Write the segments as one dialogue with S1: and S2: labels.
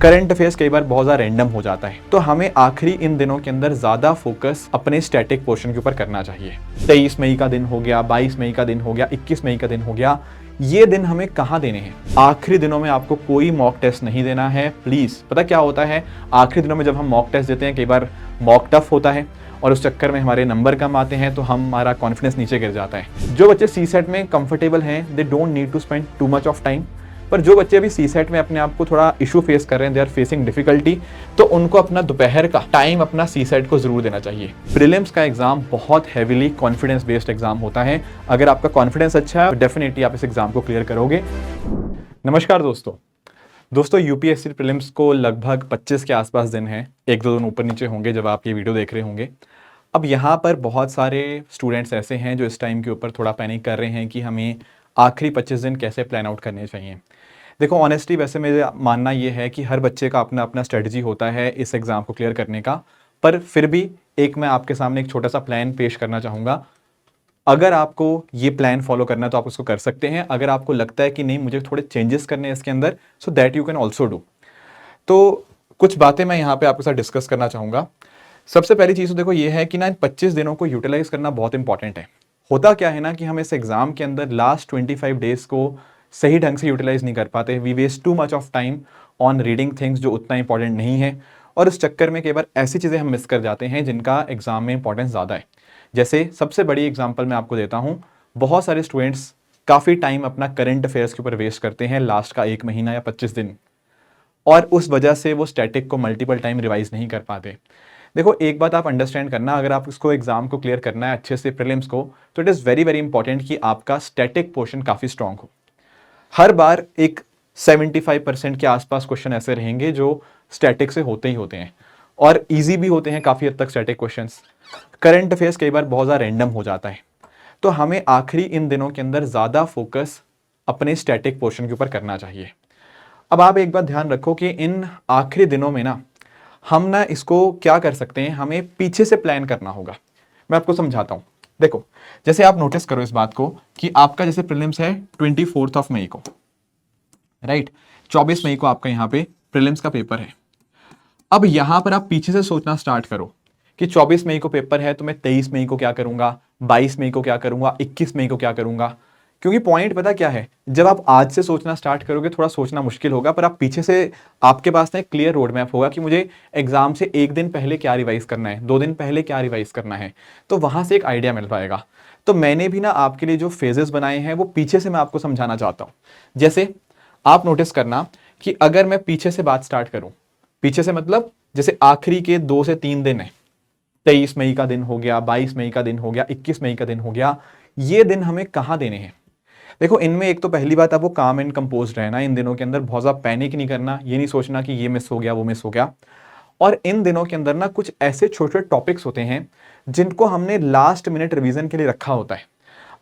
S1: Current affairs कई बार बहुत ज़्यादा रैंडम हो जाता है, तो हमें आखिरी इन दिनों के अंदर ज़्यादा फोकस अपने स्टैटिक पोर्शन के ऊपर करना चाहिए। 23 मई का दिन हो गया, 22 मई का दिन हो गया, 21 मई का दिन हो गया, ये दिन हमें कहाँ देने हैं? आखिरी दिनों में आपको कोई मॉक टेस्ट नहीं देना है प्लीज़। पता क्या होता है, आखिरी दिनों में जब हम मॉक टेस्ट देते हैं कई बार मॉक टफ होता है और उस चक्कर में हमारे नंबर कम आते हैं, तो हमारा कॉन्फिडेंस नीचे गिर जाता है। जो बच्चे सी सेट में कंफर्टेबल हैं, they don't need to spend too much of time. पर जो बच्चे अभी सी सेट में अपने आप को थोड़ा इशू फेस कर रहे हैं, दे आर फेसिंग डिफिकल्टी, तो उनको अपना दोपहर का टाइम अपना सी सेट को जरूर देना चाहिए। प्रीलिम्स का एग्जाम बहुत हैविली कॉन्फिडेंस बेस्ड एग्जाम होता है। अगर आपका कॉन्फिडेंस अच्छा है तो डेफिनेटली आप इस एग्जाम को क्लियर करोगे। नमस्कार दोस्तों यूपीएससी प्रीलिम्स को लगभग 25 के आसपास दिन है, एक दो दिन ऊपर नीचे होंगे जब आप ये वीडियो देख रहे होंगे। अब यहाँ पर बहुत सारे स्टूडेंट्स ऐसे हैं जो इस टाइम के ऊपर थोड़ा पैनिक कर रहे हैं कि हमें आखिरी 25 दिन कैसे प्लान आउट करने चाहिए। देखो ऑनेस्टली वैसे मेरा मानना ये है कि हर बच्चे का अपना अपना स्ट्रेटजी होता है इस एग्ज़ाम को क्लियर करने का, पर फिर भी मैं आपके सामने एक छोटा सा प्लान पेश करना चाहूँगा। अगर आपको ये प्लान फॉलो करना है तो आप उसको कर सकते हैं। अगर आपको लगता है कि नहीं मुझे थोड़े चेंजेस करने हैं इसके अंदर, so that you can also do. तो कुछ बातें मैं यहाँ पे आपके साथ डिस्कस करना चाहूँगा। सबसे पहली चीज़ तो देखो ये है कि ना इन 25 दिनों को यूटिलाइज करना बहुत इंपॉर्टेंट है। होता क्या है ना कि हम इस एग्जाम के अंदर लास्ट 25 डेज को सही ढंग से यूटिलाइज नहीं कर पाते। We waste too much of time on reading things जो उतना इंपॉर्टेंट नहीं है, और उस चक्कर में कई बार ऐसी चीज़ें हम मिस कर जाते हैं जिनका एग्जाम में इंपॉर्टेंस ज़्यादा है। जैसे सबसे बड़ी एग्जाम्पल मैं आपको देता हूँ, बहुत सारे स्टूडेंट्स काफ़ी टाइम अपना करंट अफेयर्स के ऊपर वेस्ट करते हैं लास्ट का 1 महीना या 25 दिन, और उस वजह से वो स्टैटिक को मल्टीपल टाइम रिवाइज नहीं कर पाते। देखो एक बात आप अंडरस्टैंड करना, अगर आप इसको एग्जाम को क्लियर करना है अच्छे से प्रीलिम्स को, तो it is very very important कि आपका स्टैटिक पोर्शन काफ़ी स्ट्रांग हो। हर बार एक 75% के आसपास क्वेश्चन ऐसे रहेंगे जो स्टैटिक से होते ही होते हैं, और ईजी भी होते हैं काफ़ी हद तक स्टैटिक क्वेश्चंस। करंट अफेयर्स कई बार बहुत ज़्यादा रैंडम हो जाता है, तो हमें आखिरी इन दिनों के अंदर ज़्यादा फोकस अपने स्टैटिक पोर्शन के ऊपर करना चाहिए। अब आप एक बात ध्यान रखो कि इन आखिरी दिनों में ना हम ना इसको क्या कर सकते हैं, हमें पीछे से प्लान करना होगा। मैं आपको समझाता हूं। देखो जैसे आप नोटिस करो इस बात को कि आपका जैसे प्रीलिम्स है 24 मई को, राइट, 24 मई को आपका यहां पे प्रीलिम्स का पेपर है। अब यहां पर आप पीछे से सोचना स्टार्ट करो कि 24 मई को पेपर है तो मैं 23 मई को क्या करूंगा, 22 मई को क्या करूंगा, 21 मई को क्या करूंगा। क्योंकि पॉइंट पता क्या है, जब आप आज से सोचना स्टार्ट करोगे थोड़ा सोचना मुश्किल होगा, पर आप पीछे से आपके पास ना एक क्लियर रोड मैप होगा कि मुझे एग्जाम से एक दिन पहले क्या रिवाइज करना है, 2 दिन पहले क्या रिवाइज करना है, तो वहां से एक आइडिया मिल पाएगा। तो मैंने भी ना आपके लिए जो फेजेस बनाए हैं वो पीछे से मैं आपको समझाना चाहता हूं। जैसे आप नोटिस करना कि अगर मैं पीछे से बात स्टार्ट करूं, पीछे से मतलब जैसे आखिरी के 2 से 3 दिन है, 23 मई का दिन हो गया, 22 मई का दिन हो गया, 21 मई का दिन हो गया, ये दिन हमें कहाँ देने हैं। देखो इनमें एक तो पहली बात, आपको काम एंड कंपोज रहना इन दिनों के अंदर, बहुत ज़्यादा पैनिक नहीं करना, ये नहीं सोचना कि ये मिस हो गया वो मिस हो गया। और इन दिनों के अंदर ना कुछ ऐसे छोटे छोटे टॉपिक्स होते हैं जिनको हमने लास्ट मिनट रिवीजन के लिए रखा होता है।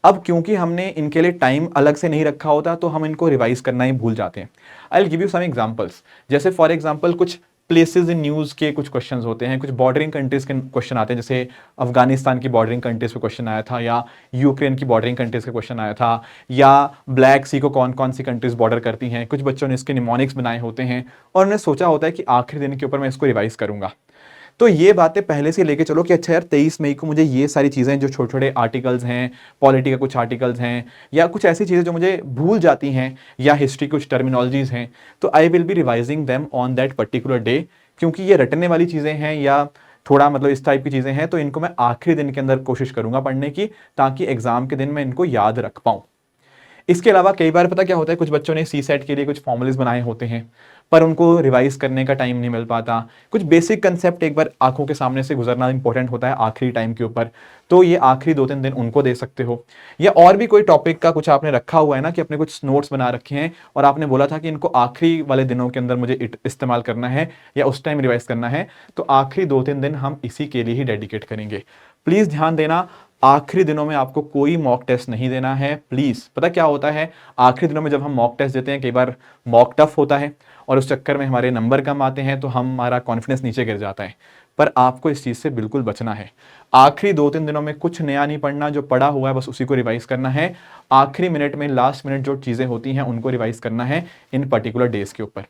S1: अब क्योंकि हमने इनके लिए टाइम अलग से नहीं रखा होता तो हम इनको रिवाइज करना ही भूल जाते हैं। I will give you some examples. जैसे फॉर एग्जांपल कुछ प्लेसेस इन न्यूज़ के कुछ क्वेश्चंस होते हैं, कुछ बॉर्डरिंग कंट्रीज के क्वेश्चन आते हैं, जैसे अफगानिस्तान की बॉर्डरिंग कंट्रीज पे क्वेश्चन आया था, या यूक्रेन की बॉर्डरिंग कंट्रीज का क्वेश्चन आया था, या ब्लैक सी को कौन कौन सी कंट्रीज बॉर्डर करती हैं। कुछ बच्चों ने इसके निमोनिक्स बनाए होते हैं और उन्होंने सोचा होता है कि आखिरी दिन के ऊपर मैं इसको रिवाइज करूंगा। तो ये बातें पहले से लेके चलो कि अच्छा यार 23 मई को मुझे ये सारी चीज़ें जो छोटे छोटे आर्टिकल्स हैं, पॉलिटी का कुछ आर्टिकल्स हैं, या कुछ ऐसी चीज़ें जो मुझे भूल जाती हैं, या हिस्ट्री कुछ टर्मिनोलॉजीज हैं, तो I will be revising them on that particular day. क्योंकि ये रटने वाली चीज़ें हैं या थोड़ा मतलब इस टाइप की चीज़ें हैं, तो इनको मैं आखिरी दिन के अंदर कोशिश करूंगा पढ़ने की, ताकि एग्जाम के दिन मैं इनको याद रख पाऊँ। इसके अलावा कई बार पता क्या होता है, कुछ बच्चों ने सी सेट के लिए कुछ फॉर्मूलेस बनाए होते हैं पर उनको रिवाइज करने का टाइम नहीं मिल पाता। कुछ बेसिक कंसेप्ट एक बार आंखों के सामने से गुजरना इंपॉर्टेंट होता है आखिरी टाइम के ऊपर, तो ये आखिरी 2-3 दिन उनको दे सकते हो। या और भी कोई टॉपिक का कुछ आपने रखा हुआ है ना कि अपने कुछ नोट्स बना रखे हैं और आपने बोला था कि इनको आखिरी वाले दिनों के अंदर मुझे इस्तेमाल करना है या उस टाइम रिवाइज करना है, तो आखिरी 2-3 दिन हम इसी के लिए ही डेडिकेट करेंगे। प्लीज ध्यान देना, आखिरी दिनों में आपको कोई मॉक टेस्ट नहीं देना है प्लीज। पता क्या होता है, आखिरी दिनों में जब हम मॉक टेस्ट देते हैं कई बार मॉक टफ होता है और उस चक्कर में हमारे नंबर कम आते हैं, तो हमारा कॉन्फिडेंस नीचे गिर जाता है। पर आपको इस चीज से बिल्कुल बचना है। आखिरी 2-3 दिनों में कुछ नया नहीं पढ़ना, जो पढ़ा हुआ है बस उसी को रिवाइज करना है। आखिरी मिनट में लास्ट मिनट जो चीजें होती हैं उनको रिवाइज करना है इन पर्टिकुलर डेज के ऊपर।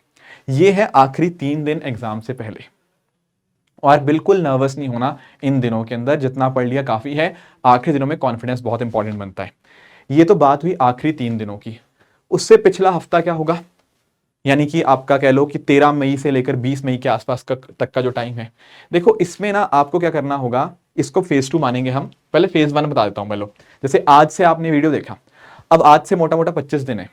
S1: ये है आखिरी 3 दिन एग्जाम से पहले। और बिल्कुल नर्वस नहीं होना इन दिनों के अंदर, जितना पढ़ लिया काफी है। आखिरी दिनों में कॉन्फिडेंस बहुत इंपॉर्टेंट बनता है। ये तो बात हुई आखिरी 3 दिनों की। उससे पिछला हफ्ता क्या होगा, यानी कि आपका कह लो कि 13 मई से लेकर 20 मई के आसपास तक का जो टाइम है। देखो इसमें ना आपको क्या करना होगा, इसको फेज 2 मानेंगे हम। पहले फेज 1 बता देता हूं मैं लो। जैसे आज से आपने वीडियो देखा, अब आज से मोटा मोटा 25 दिन है,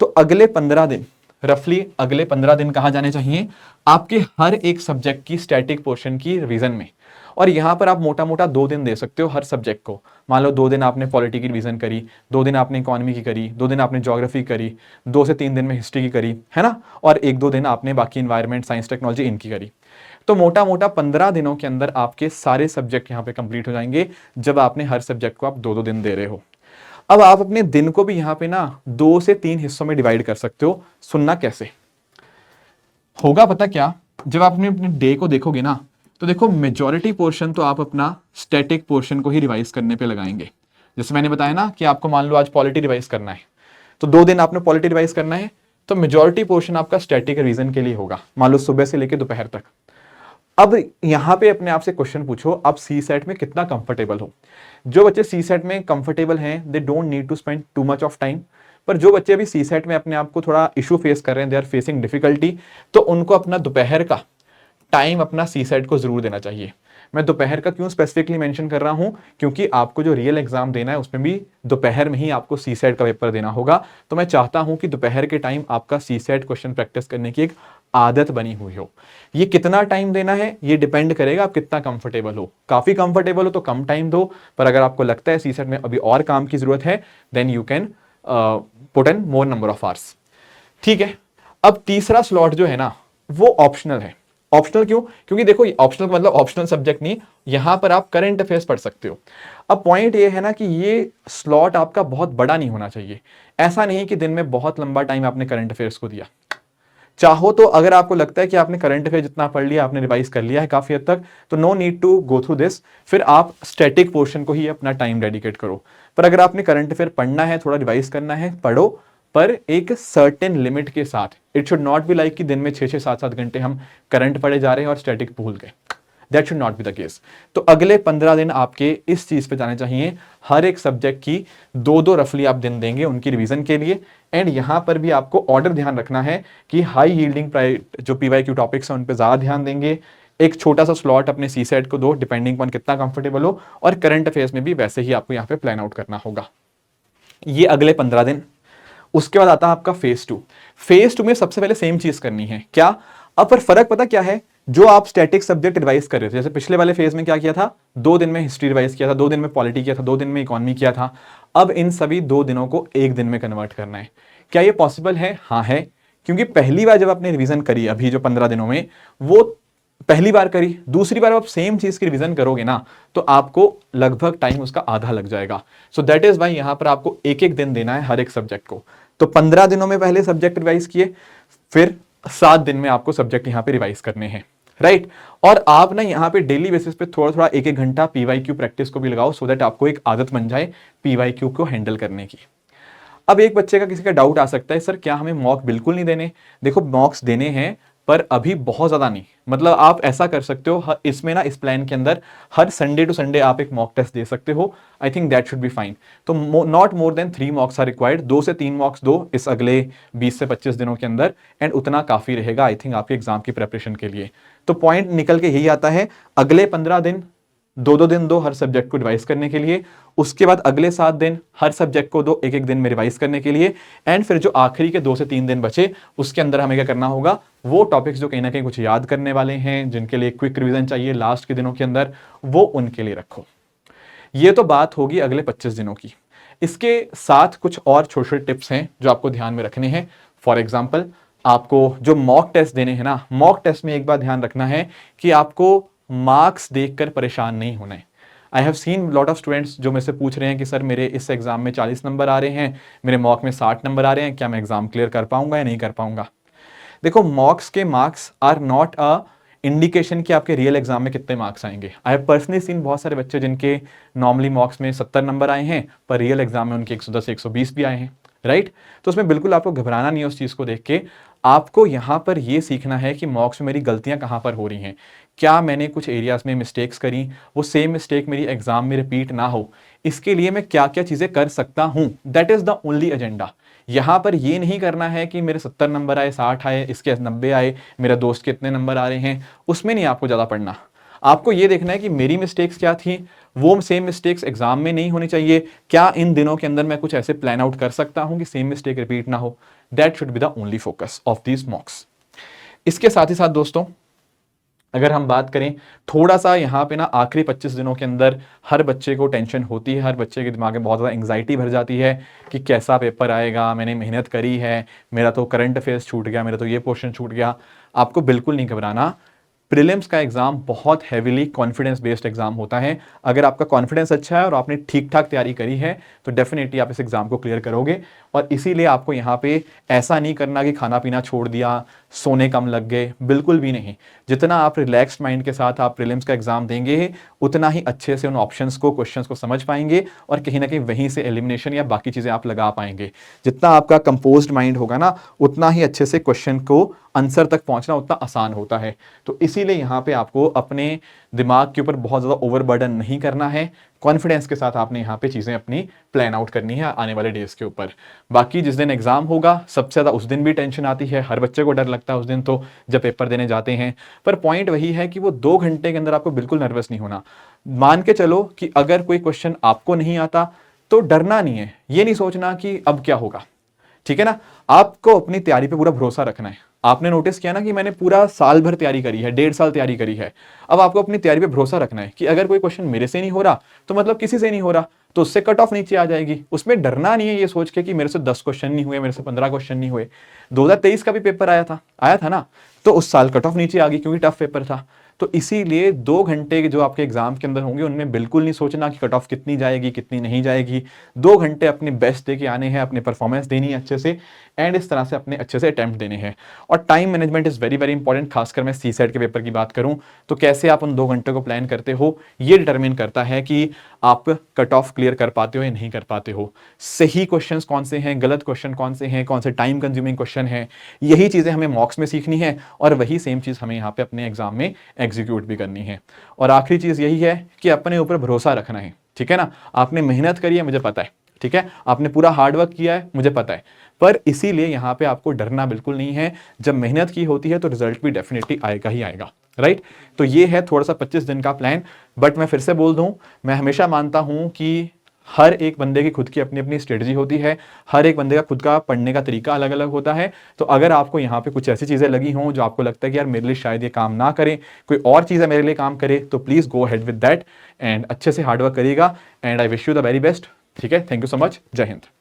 S1: तो अगले 15 दिन, रफली अगले 15 दिन कहा जाने चाहिए आपके हर एक सब्जेक्ट की स्टैटिक पोर्शन की रिवीजन में। और यहां पर आप मोटा मोटा 2 दिन दे सकते हो हर सब्जेक्ट को। मान लो 2 दिन आपने पॉलिटी की रिवीजन करी, 2 दिन आपने इकोनॉमी की करी, 2 दिन आपने ज्योग्राफी करी, 2 से 3 दिन में हिस्ट्री की करी, है ना, और 1-2 दिन आपने बाकी इन्वायरमेंट, साइंस, टेक्नोलॉजी इनकी करी। तो मोटा मोटा 15 दिनों के अंदर आपके सारे सब्जेक्ट यहाँ पे कंप्लीट हो जाएंगे, जब आपने हर सब्जेक्ट को आप 2-2 दिन दे रहे हो। अब आप अपने दिन को भी यहाँ पे ना 2 से 3 हिस्सों में डिवाइड कर सकते हो। सुनना कैसे होगा पता क्या, जब आप अपने डे को देखोगे ना, तो देखो मेजॉरिटी पोर्शन तो आप अपना स्टैटिक पोर्शन को ही रिवाइज करने पे लगाएंगे। जैसे मैंने बताया ना कि आपको मान लो आज पॉलिटी रिवाइज करना है, तो 2 दिन आपने पॉलिटी रिवाइज करना है, तो मेजॉरिटी पोर्शन आपका स्टैटिक रिवीजन के लिए होगा, मान लो सुबह से लेकर दोपहर तक। अब यहां पे अपने आप से क्वेश्चन पूछो, आप सी सेट में कितना कंफर्टेबल हो। जो बच्चे सी सेट में कंफर्टेबल हैं, they don't need to spend too much of time. पर जो बच्चे अभी सी सेट में अपने आप को थोड़ा इशू फेस कर रहे हैं, दे आर फेसिंग डिफिकल्टी, तो उनको अपना दोपहर का टाइम अपना सी सेट को जरूर देना चाहिए। मैं दोपहर का क्यों स्पेसिफिकली मेंशन कर रहा हूं, क्योंकि आपको जो रियल एग्जाम देना है उसमें भी दोपहर में ही आपको सी सेट का पेपर देना होगा। तो मैं चाहता हूं कि दोपहर के टाइम आपका सी सेट क्वेश्चन प्रैक्टिस करने की एक आदत बनी हुई हो। ये कितना टाइम देना है ये डिपेंड करेगा आप कितना कंफर्टेबल हो। काफी कंफर्टेबल हो तो कम टाइम दो, पर अगर आपको लगता है सी सेट में अभी और काम की जरूरत है, then you can put in more number of hours. ठीक है। अब तीसरा स्लॉट जो है ना वो ऑप्शनल है। ऑप्शनल क्यों? क्योंकि देखो ऑप्शनल मतलब ऑप्शनल सब्जेक्ट नहीं, यहां पर आप करंट अफेयर्स पढ़ सकते हो। अब पॉइंट ये है ना कि ये स्लॉट आपका बहुत बड़ा नहीं होना चाहिए। ऐसा नहीं कि दिन में बहुत लंबा टाइम आपने करंट अफेयर्स को दिया। चाहो तो अगर आपको लगता है कि आपने करंट अफेयर जितना पढ़ लिया, आपने रिवाइज कर लिया है काफी हद तक, तो no need to go through this, फिर आप स्टैटिक पोर्शन को ही अपना टाइम डेडिकेट करो। पर अगर आपने करंट अफेयर पढ़ना है, थोड़ा रिवाइज करना है, पढ़ो, पर एक सर्टेन लिमिट के साथ। It should not be like कि दिन में 6-6, 7-7 घंटे हम करंट पढ़े जा रहे हैं और स्टैटिक भूल गए। That should not be the case. तो अगले 15 दिन आपके इस चीज पे जाने चाहिए, हर एक सब्जेक्ट की 2-2 रफली आप दिन देंगे उनकी रिवीजन के लिए। एंड यहां पर भी आपको ऑर्डर ध्यान रखना है कि हाई यील्डिंग जो पीवाईक्यू टॉपिक्स हैं उन पे ज्यादा ध्यान देंगे। एक छोटा सा स्लॉट अपने सी सेट को दो, डिपेंडिंग ऑन कितना कंफर्टेबल हो, और करंट अफेयर्स में भी वैसे ही आपको यहाँ पे प्लान आउट करना होगा। ये अगले 15 दिन। उसके बाद आता है आपका फेज 2। फेज 2 में सबसे पहले सेम चीज करनी है क्या। अब पर फर्क पता क्या है, जो आप स्टैटिक सब्जेक्ट रिवाइज कर रहे थे, जैसे पिछले वाले फेज में क्या किया था, 2 दिन में हिस्ट्री रिवाइज किया था, 2 दिन में पॉलिटी किया था, 2 दिन में इकोनॉमी किया था। अब इन सभी 2 दिनों को 1 दिन में कन्वर्ट करना है। क्या ये पॉसिबल है? हाँ है, क्योंकि पहली बार जब आपने रिवीजन करी अभी जो 15 दिनों में, वो पहली बार करी, दूसरी बार आप सेम चीज की रिवीजन करोगे ना, तो आपको लगभग टाइम उसका आधा लग जाएगा। सो दैट इज वाई यहां पर आपको 1-1 दिन देना है हर एक सब्जेक्ट को। तो 15 दिनों में पहले सब्जेक्ट रिवाइज किए, फिर 7 दिन में आपको सब्जेक्ट यहां पे रिवाइज करने हैं, राइट। और आप ना यहाँ पे डेली बेसिस पे थोड़ा थोड़ा 1-1 घंटा पीवाईक्यू प्रैक्टिस को भी लगाओ, सो दैट आपको एक आदत बन जाए पीवाईक्यू को हैंडल करने की। अब एक बच्चे का किसी का डाउट आ सकता है, सर क्या हमें मॉक बिल्कुल नहीं देने? देखो मॉक्स देने हैं, पर अभी बहुत ज्यादा नहीं। मतलब आप ऐसा कर सकते हो इसमें ना, इस प्लान के अंदर हर संडे टू संडे आप एक मॉक टेस्ट दे सकते हो। I think that should be fine. तो not more than 3 mocks are required. 2 से 3 मॉक्स दो इस अगले 20 से 25 दिनों के अंदर, एंड उतना काफी रहेगा आई थिंक आपके एग्जाम की प्रेपरेशन के लिए। तो पॉइंट निकल के यही आता है, अगले 15 दिन 2-2 दिन दो हर सब्जेक्ट को रिवाइज करने के लिए। उसके बाद अगले 7 दिन हर सब्जेक्ट को दो 1-1 दिन में रिवाइज करने के लिए। एंड फिर जो आखिरी के 2 से 3 दिन बचे, उसके अंदर हमें क्या करना होगा, वो टॉपिक्स जो कहीं ना कहीं कुछ याद करने वाले हैं, जिनके लिए क्विक रिवीजन चाहिए लास्ट के दिनों के अंदर, वो उनके लिए रखो। ये तो बात होगी अगले 25 दिनों की। इसके साथ कुछ और छोटे छोटे टिप्स हैं जो आपको ध्यान में रखने हैं। फॉर एग्जाम्पल, आपको जो मॉक टेस्ट देने हैं ना, मॉक टेस्ट में एक बात ध्यान रखना है कि आपको मार्क्स देखकर परेशान नहीं होना है। I have seen lot of students जो मेरे से पूछ रहे हैं कि सर मेरे इस एग्जाम में 40 नंबर आ रहे हैं, मेरे मॉक में 60 नंबर आ रहे हैं, क्या मैं एग्जाम क्लियर कर पाऊंगा या नहीं कर पाऊंगा? देखो मॉक्स के marks are not a indication कि आपके रियल एग्जाम में कितने मार्क्स आएंगे। आई हैव पर्सनली सीन बहुत सारे बच्चे जिनके नॉर्मली मॉक्स में 70 नंबर आए हैं, पर रियल एग्जाम में उनके 110 120 भी आए हैं, राइट। तो उसमें बिल्कुल आपको घबराना नहीं है उस चीज को देख के। आपको यहाँ पर ये सीखना है कि मॉक्स में मेरी गलतियाँ कहाँ पर हो रही हैं, क्या मैंने कुछ एरियाज में मिस्टेक्स करी, वो सेम मिस्टेक मेरी एग्जाम में रिपीट ना हो, इसके लिए मैं क्या क्या चीज़ें कर सकता हूँ। That is the only agenda. यहाँ पर ये नहीं करना है कि मेरे 70 नंबर आए, 60 आए, इसके 90 आए, मेरा दोस्त के इतने नंबर आ रहे हैं, उसमें नहीं आपको ज़्यादा पढ़ना। आपको ये देखना है कि मेरी मिस्टेक्स क्या थी, वो सेम मिस्टेक्स एग्जाम में नहीं होनी चाहिए, क्या इन दिनों के अंदर मैं कुछ ऐसे प्लान आउट कर सकता हूं कि सेम मिस्टेक रिपीट ना हो। That should be the only focus of these मॉक्स। इसके साथ ही साथ दोस्तों, अगर हम बात करें थोड़ा सा यहाँ पे ना, आखिरी 25 दिनों के अंदर हर बच्चे को टेंशन होती है, हर बच्चे के दिमाग में बहुत ज़्यादा एंग्जाइटी भर जाती है कि कैसा पेपर आएगा, मैंने मेहनत करी है, मेरा तो करंट अफेयर्स छूट गया, मेरा तो ये पोर्शन छूट गया। आपको बिल्कुल नहीं घबराना। प्रीलिम्स का एग्जाम बहुत हैवीली कॉन्फिडेंस बेस्ड एग्जाम होता है। अगर आपका कॉन्फिडेंस अच्छा है और आपने ठीक ठाक तैयारी करी है तो डेफिनेटली आप इस एग्जाम को क्लियर करोगे। और इसीलिए आपको यहाँ पे ऐसा नहीं करना कि खाना पीना छोड़ दिया, सोने कम लग गए, बिल्कुल भी नहीं। जितना आप रिलैक्स्ड माइंड के साथ आप प्रीलिम्स का एग्जाम देंगे, उतना ही अच्छे से उन ऑप्शंस को, क्वेश्चंस को समझ पाएंगे और कहीं ना कहीं वहीं से एलिमिनेशन या बाकी चीज़ें आप लगा पाएंगे। जितना आपका कंपोज्ड माइंड होगा ना, उतना ही अच्छे से क्वेश्चन को आंसर तक पहुंचना उतना आसान होता है। तो इसीलिए यहाँ पे आपको अपने दिमाग के ऊपर बहुत ज़्यादा ओवरबर्डन नहीं करना है। कॉन्फिडेंस के साथ आपने यहाँ पे चीज़ें अपनी प्लान आउट करनी है आने वाले डेज के ऊपर। बाकी जिस दिन एग्जाम होगा सबसे ज़्यादा उस दिन भी टेंशन आती है, हर बच्चे को डर लगता है उस दिन तो, जब पेपर देने जाते हैं। पर पॉइंट वही है कि वो 2 घंटे के अंदर आपको बिल्कुल नर्वस नहीं होना। मान के चलो कि अगर कोई क्वेश्चन आपको नहीं आता तो डरना नहीं है, ये नहीं सोचना कि अब क्या होगा, ठीक है ना। आपको अपनी तैयारी पे पूरा भरोसा रखना है। आपने नोटिस किया ना कि मैंने पूरा साल भर तैयारी करी है, 1.5 साल तैयारी करी है। अब आपको अपनी तैयारी पे भरोसा रखना है कि अगर कोई क्वेश्चन मेरे से नहीं हो रहा तो मतलब किसी से नहीं हो रहा, तो उससे कट ऑफ नीचे आ जाएगी। उसमें डरना नहीं है ये सोच के कि मेरे से 10 क्वेश्चन नहीं हुए, मेरे से 15 क्वेश्चन नहीं हुए। 2023 का भी पेपर आया था ना, तो उस साल कट ऑफ नीचे आ गई क्योंकि टफ पेपर था। तो इसीलिए 2 घंटे के जो आपके एग्जाम के अंदर होंगे उनमें बिल्कुल नहीं सोचना कि कट ऑफ कितनी जाएगी कितनी नहीं जाएगी। 2 घंटे अपने बेस्ट दे के आने हैं, अपनी परफॉर्मेंस देनी है अच्छे से, एंड इस तरह से अपने अच्छे से अटेम्प्ट देने हैं। और time management is very very important. खासकर मैं सी सेट के पेपर की बात करूं तो कैसे आप उन 2 घंटे को प्लान करते हो, ये डिटरमिन करता है कि आप कट ऑफ क्लियर कर पाते हो या नहीं कर पाते हो। सही क्वेश्चंस कौन से हैं, गलत क्वेश्चन कौन से हैं, कौन से टाइम कंज्यूमिंग क्वेश्चन हैं, यही चीज़ें हमें मॉक्स में सीखनी है और वही सेम चीज़ हमें यहाँ पे अपने एग्जाम में एग्जीक्यूट भी करनी है। और आखिरी चीज़ यही है कि अपने ऊपर भरोसा रखना है, ठीक है ना। आपने मेहनत करी है, मुझे पता है, ठीक है, आपने पूरा हार्डवर्क किया है, मुझे पता है, पर इसीलिए यहाँ पे आपको डरना बिल्कुल नहीं है। जब मेहनत की होती है तो रिजल्ट भी डेफिनेटली आएगा ही आएगा, राइट। तो ये है थोड़ा सा 25 दिन का प्लान। बट मैं फिर से बोल दूं, मैं हमेशा मानता हूं कि हर एक बंदे की खुद की अपनी अपनी स्ट्रेटजी होती है, हर एक बंदे का खुद का पढ़ने का तरीका अलग अलग होता है। तो अगर आपको यहाँ पे कुछ ऐसी चीज़ें लगी हों जो आपको लगता है कि यार मेरे लिए शायद ये काम ना करे, कोई और चीज़ है मेरे लिए काम करे, तो please go head with that and अच्छे से हार्डवर्क करिएगा। And I wish you the very best. ठीक है, थैंक यू सो मच, जय हिंद।